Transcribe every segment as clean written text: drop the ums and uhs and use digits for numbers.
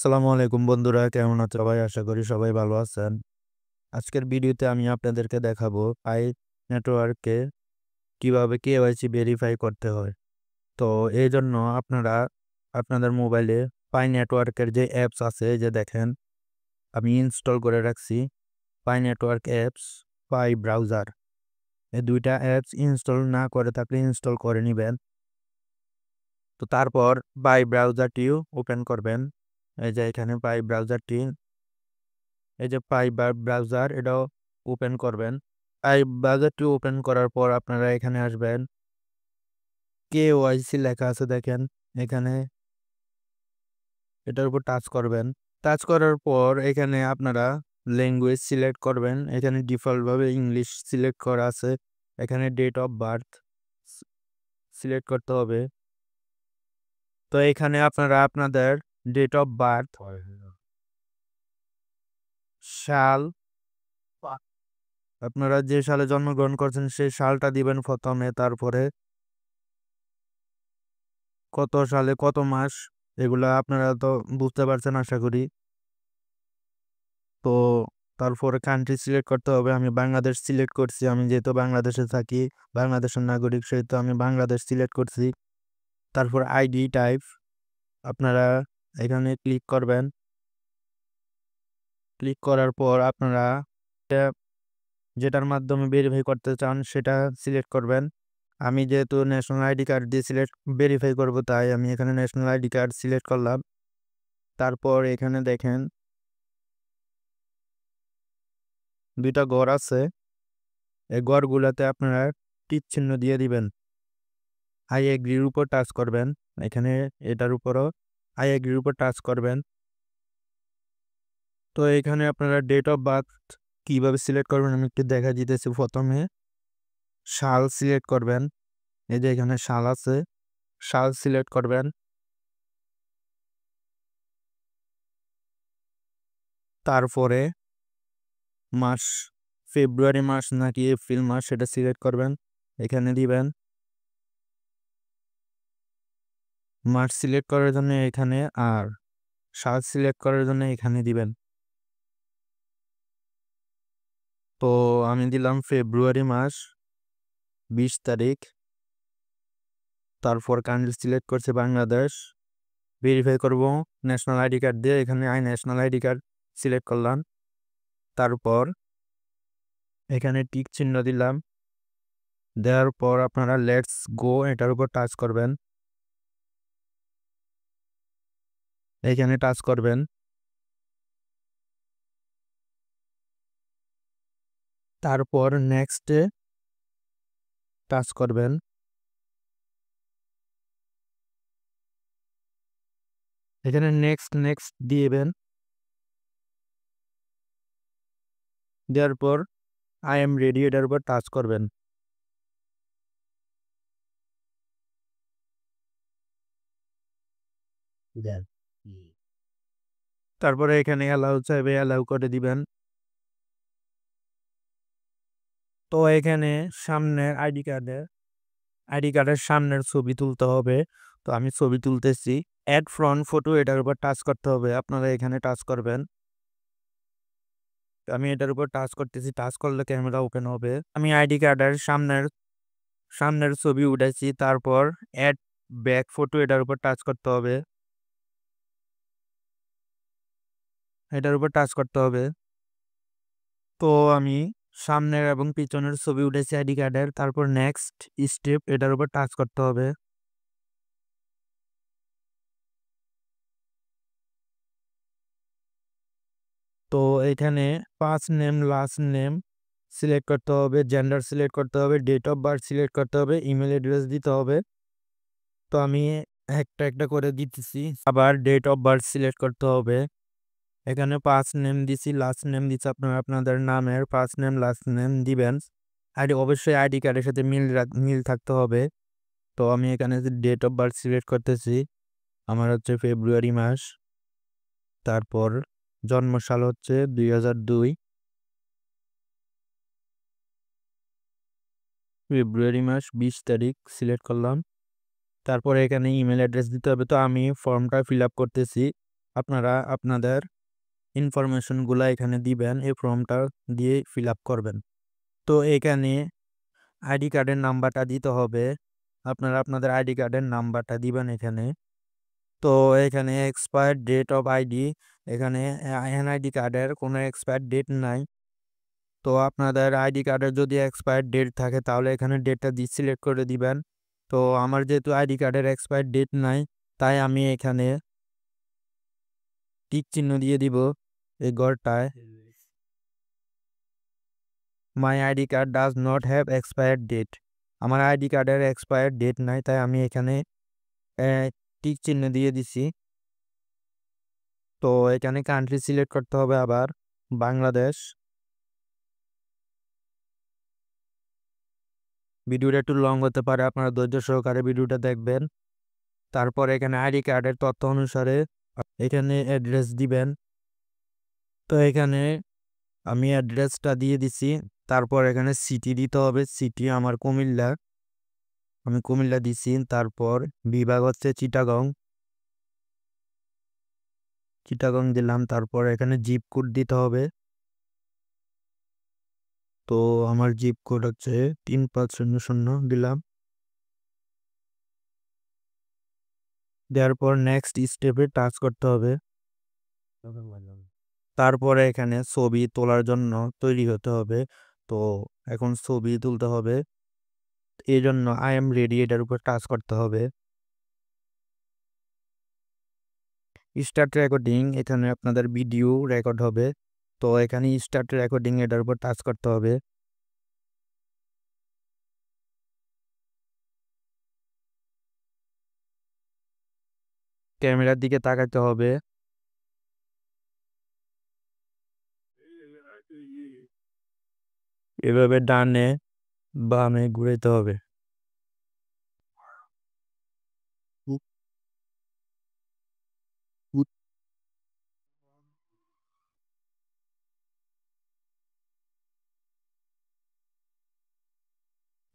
আসসালামু আলাইকুম বন্ধুরা, কেমন আছো সবাই? আশা করি সবাই ভালো আছেন। আজকের ভিডিওতে আমি আপনাদেরকে দেখাবো পাই নেটওয়ার্কে কিভাবে কেওয়াইসি ভেরিফাই করতে হয়। তো এই জন্য আপনারা আপনাদের মোবাইলে পাই নেটওয়ার্কের যে অ্যাপস আছে, এই যে দেখেন আমি ইনস্টল করে রাখছি পাই নেটওয়ার্ক অ্যাপস, পাই ব্রাউজার। এই দুইটা অ্যাপস ইনস্টল না করে থাকলে ইনস্টল করে নেবেন। তো তারপর পাই ব্রাউজারটিও ওপেন করবেন। এই যে এখানে পাই ব্রাউজারটি, এই যে পাই ব্রাউজার এটাও ওপেন করবেন। পাই ব্রাউজারটি ওপেন করার পর আপনারা এখানে আসবেন। কেওয়াইসি লেখা আছে দেখেন এখানে, এটার উপর টাচ করবেন। টাচ করার পর এখানে আপনারা ল্যাঙ্গুয়েজ সিলেক্ট করবেন। এখানে ডিফল্ট ভাবে ইংলিশ সিলেক্ট করা আছে। এখানে ডেট অফ বার্থ সিলেক্ট করতে হবে। তো এখানে আপনারা আপনাদের ডেট অফ বার্থ, সাল, আপনারা যে সালে জন্মগ্রহণ করছেন সেই সালটা দিবেন প্রথমে, তারপরে কত সালে কত মাস, এগুলা আপনারা তো বুঝতে পারছেন আশা করি। তো তারপরে কান্ট্রি সিলেক্ট করতে হবে। আমি বাংলাদেশ সিলেক্ট করছি, আমি যেহেতু বাংলাদেশে থাকি, বাংলাদেশের নাগরিক, সেহেতু আমি বাংলাদেশ সিলেক্ট করছি। তারপর আইডি টাইপ আপনারা এখানে ক্লিক করবেন। ক্লিক করার পর আপনারা যেটার মাধ্যমে ভেরিফাই করতে চান সেটা সিলেক্ট করবেন। আমি যেহেতু ন্যাশনাল আইডি কার্ড দিয়ে ভেরিফাই করব, তাই আমি এখানে ন্যাশনাল আইডি কার্ড সিলেক্ট করলাম। তারপর এখানে দেখেন দুইটা ঘর আছে, এই ঘরগুলোতে আপনারা টিক চিহ্ন দিয়ে দিবেন। আই এগ্রির উপর টাচ করবেন। এখানে এটার উপরও আই এগ্রির উপর টাচ করবেন। তো এখানে আপনারা ডেট অফ বার্থ কিভাবে সিলেক্ট করবেন আমি একটু দেখা দিতেছি। প্রথমে সাল সিলেক্ট করবেন। এই যে এখানে সাল আছে, সাল সিলেক্ট করবেন। তারপরে মাস, ফেব্রুয়ারি মাস নাকি এপ্রিল মাস সেটা সিলেক্ট করবেন, এখানে দিবেন। মাস সিলেক্ট করার জন্য এখানে, আর সাল সিলেক্ট করার জন্য এখানে দিবেন। তো আমি দিলাম ফেব্রুয়ারি মাস 20 তারিখ। তারপর কান্ট্রি সিলেক্ট করছে বাংলাদেশ। ভেরিফাই করব ন্যাশনাল আইডি কার্ড দিয়ে, এখানে ন্যাশনাল আইডি কার্ড সিলেক্ট করলাম। তারপর এখানে টিক চিহ্ন দিলাম। দেওয়ার পর আপনারা লেটস গো এটার উপর টাচ করবেন, এখানে টাচ করবেন। তারপর নেক্সটে টাচ করবেন। এখানে নেক্সট নেক্সট দিবেন। দেওয়ার পর আই এম রেডি এটার উপর টাচ করবেন। তারপরে এখানে অ্যালাউ চাইবে, অ্যালাউ করে দিবেন। তো এখানে সামনের আইডি কার্ডের সামনের ছবি তুলতে হবে। তো আমি ছবি তুলতেছি। অ্যাড ফ্রন্ট ফটো এটার উপর টাচ করতে হবে, আপনারা এখানে টাচ করবেন। আমি এটার উপর টাচ করতেছি, টাচ করলে ক্যামেরা ওপেন হবে। আমি আইডি কার্ডের সামনের সামনের ছবি উঠাইছি। তারপর অ্যাড ব্যাক ফটো এটার উপর টাচ করতে হবে, এটার উপর টাচ করতে হবে। তো আমি সামনের এবং পিছনের ছবি উঠেছি আইডি কার্ডের। তারপর নেক্সট স্টেপ এটার উপর টাচ করতে হবে। তো এখানে first name last name select করতে হবে, জেন্ডার সিলেক্ট করতে হবে, ডেট অফ বার্থ সিলেক্ট করতে হবে, ইমেল অ্যাড্রেস দিতে হবে। তো আমি একটা একটা করে দিতেছি। আবার ডেট অফ বার্থ সিলেক্ট করতে হবে। এখানে ফার্স্ট নেম দিছি, লাস্ট নেম দিচ্ছি, আপনারা আপনাদের নামের ফার্স্ট নেম লাস্ট নেম দিবেন। অবশ্যই আইডি কার্ডের সাথে মিল থাকতে হবে। তো আমি এখানে ডেট অফ বার্থ সিলেক্ট করতেছি, আমার হচ্ছে ফেব্রুয়ারি মাস। তারপর জন্মসাল হচ্ছে 2002, ফেব্রুয়ারি মাস 20 তারিখ সিলেক্ট করলাম। তারপরে এখানে ইমেল অ্যাড্রেস দিতে হবে। তো আমি ফর্মটা ফিল আপ করতেছি। আপনারা আপনাদের ইনফরমেশনগুলা এখানে দিবেন, এই ফর্মটা দিয়ে ফিল আপ করবেন। তো এখানে আইডি কার্ডের নাম্বারটা দিতে হবে। আপনারা আপনাদের আইডি কার্ডের নাম্বারটা দিবেন এখানে। তো এখানে এক্সপায়ার ডেট অফ আইডি, এখানে এনআইডি কার্ডের কোনো এক্সপায়ার ডেট নাই। তো আপনাদের আইডি কার্ডের যদি এক্সপায়ার ডেট থাকে তাহলে এখানে ডেটটা সিলেক্ট করে দিবেন। তো আমার যেহেতু আইডি কার্ডের এক্সপায়ার ডেট নাই, তাই আমি এখানে টিক চিহ্ন দিয়ে দিব এই ঘরটায়। My ID card does not have expired date. আমার আইডি কার্ডের এক্সপায়ার ডেট নাই, তাই আমি এখানে টিক চিহ্ন দিয়ে দিছি। তো এখানে কান্ট্রি সিলেক্ট করতে হবে আবার বাংলাদেশ। ভিডিওটা একটু লং হতে পারে, আপনারা ধৈর্য সহকারে ভিডিওটা দেখবেন। তারপর এখানে আইডি কার্ডের তথ্য অনুসারে এখানে অ্যাড্রেস দিবেন। তো এখানে আমি অ্যাড্রেসটা দিয়ে দিছি। তারপর এখানে সিটি দিতে হবে, সিটি আমার কুমিল্লা, আমি কুমিল্লা দিছি। তারপর বিভাগ হচ্ছে চিটাগং, চিটাগং দিলাম। তারপর এখানে জিপ কোড দিতে হবে। তো আমার জিপ কোড হচ্ছে 3500 দিলাম। দেওয়ার পর নেক্সট স্টেপে টাচ করতে হবে। তারপরে এখানে ছবি তোলার জন্য তৈরি হতে হবে। তো এখন ছবি তুলতে হবে, এই জন্য আই এম রেডি এটার উপর টাচ করতে হবে। স্টার্ট রেকর্ডিং, এখানে আপনাদের ভিডিও রেকর্ড হবে। তো এখানে স্টার্ট রেকর্ডিং এটার উপর টাচ করতে হবে। ক্যামেরার দিকে তাকাতে হবে। এভাবে ডানে বামে ঘুরাইতে হবে।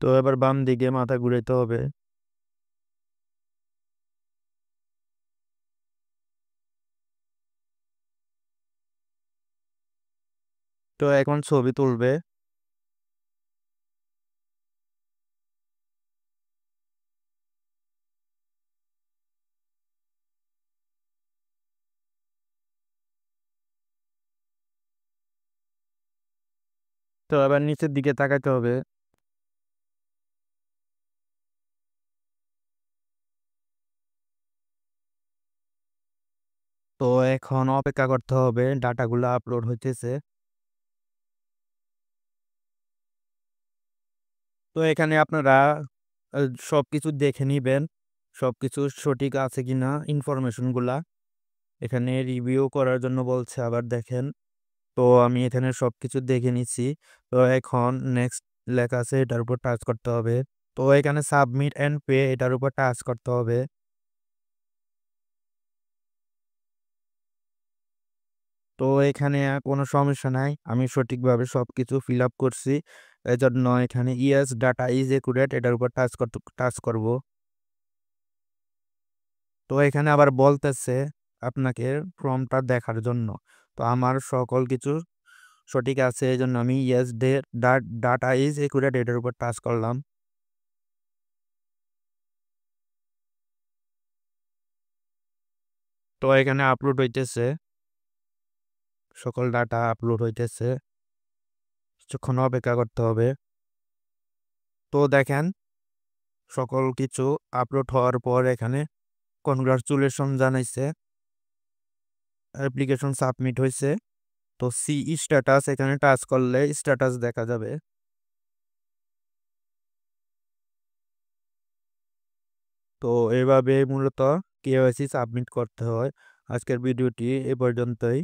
তো এবার বাম দিকে মাথা ঘুরাইতে হবে। তো এখন ছবি তুলবে। তো এবার নিচের দিকে তাকাতে হবে। তো এখন অপেক্ষা করতে হবে, ডাটাগুলো আপলোড হইতেছে। তো এখানে আপনারা সবকিছু দেখে নিবেন, সবকিছু সঠিক আছে কিনা ইনফরমেশনগুলা। এখানে রিভিউ করার জন্য বলছে, আবার দেখেন। তো আমি এখানে সবকিছু দেখে নিচ্ছি। তো এখন নেক্সট লেখা আছে, এটার উপর টাচ করতে হবে। তো এখানে সাবমিট অ্যান্ড পে, এটার উপর টাচ করতে হবে। তো এখানে আর কোনো সমস্যা নাই, আমি সঠিকভাবে সবকিছু ফিল আপ করছি। এজন্য এখানে ইয়েস ডাটা ইজ একুরেট, এটার উপর টাচ করব। তো এখানে আবার বলতেছে আপনাকে ফর্মটা দেখার জন্য। তো আমার সকল কিছু সঠিক আছে, এই জন্য আমি ইয়েস ডাটা ইজ একুরেট এটার উপর টাচ করলাম। তো এখানে আপলোড হইতেছে, সকল ডাটা আপলোড হইতেছে, কিছুক্ষণ অপেক্ষা করতে হবে। তো দেখেন সকল কিছু আপলোড হওয়ার পর এখানে কনগ্রাচুলেশন জানাইছে, অ্যাপ্লিকেশন সাবমিট হয়েছে। তো সি স্ট্যাটাস, এখানে টাচ করলে স্ট্যাটাস দেখা যাবে। তো এভাবে মূলত কেওয়াইসি সাবমিট করতে হয়। আজকের ভিডিওটি এ পর্যন্তই।